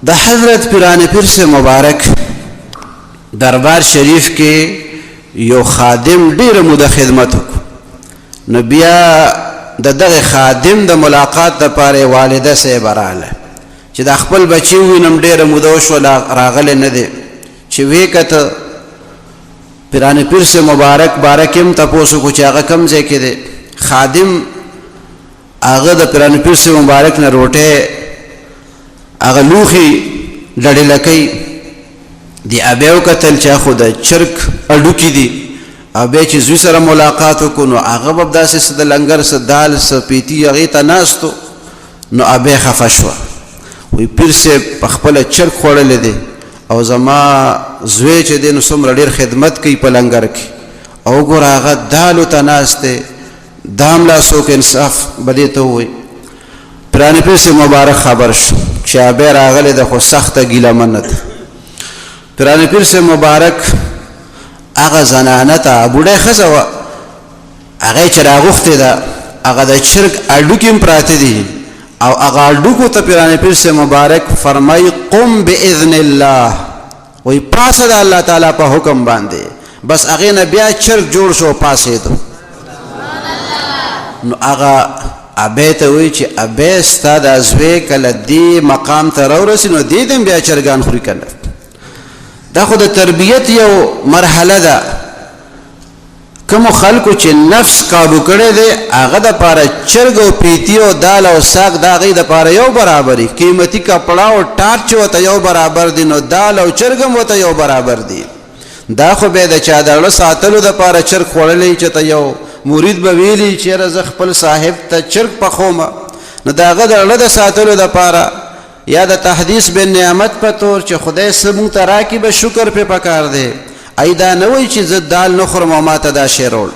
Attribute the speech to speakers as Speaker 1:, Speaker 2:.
Speaker 1: د حضرت پیران پیر سے مبارک دربار شریف کې یو خادم ډېره موده خدمت وکړو نو بیا د دغه خادم د ملاقات دپاره والده صاحب راغله چې د خپل بچي ووینم ډېره موده وشوله راغلی نه دی چې ویې کته پیران پیر سے مبارک باره کې هم تپوس وکړو چې هغه کوم ځای کې دی خادم هغه د پیران پیر سے مبارک نه روټۍ هغه لوښي ډډې لکۍ دی بیا وکتل چې خو د چرګ اډوکي دي او بیا چې زوی سره ملاقات وکړو نو هغه به داسې څه د لنګر څه دال څه پیتي هغې ته ناستو نو بیا خفه شوه وایي پیر صاحب په خپله چرګ خوړلی دی او زما زوی چې دی نو څومره ډېر خدمت کوي په لنګر کې او وګوره هغه دالو ته ناست دی دا هم لا څوک انصاف به دې ته ووایي پیران پیر صاحب مبارک خبر شو چې بیا راغلی ده خو سخته ګیلمنه ده پیران پیر صاحب مبارک هغه زنانه ته بوډۍ ښځه وه هغې چې راغوښتې ده هغه د چرګ اډوکي هم پراته دي او هغه اډوکو ته پیران پیر صاحب مبارک فرمایي قم باذن الله وایي پاسه د الله تعالی په حکم باندې بس هغې نه بیا چرګ جوړ شو پاسېدو نو هغه ابې ته وایي چې ابې ستا دا زوی کله دې مقام ته راورسي نو دې ته هم بیا چرګان خوري که نه دا خو د تربیت یو مرحله ده کومو خلکو چې نفس قابو کړی دی هغه دپاره چرګ او پیتي او دال او ساق د هغې دپاره یو برابري قیمتي کپړه او ټاټ چې ورته یو برابر دي نو دال او چرګ هم ورته یو برابر دي دا خو بیا د چا د زړه ساتلو دپاره چرګ خوړلی چې ته یو مرید به ویلي چېره زه خپل صاحب ته چرګ پخومه نو د هغه د زړه د ساتلو دپاره یا د تحدیث بن نعمت په طور چې خدای څه مونږ ته راکړي به شکر پې پکار دی ای دا نه وایي چې زه دال نه خورم او ما ته دا شی راوړ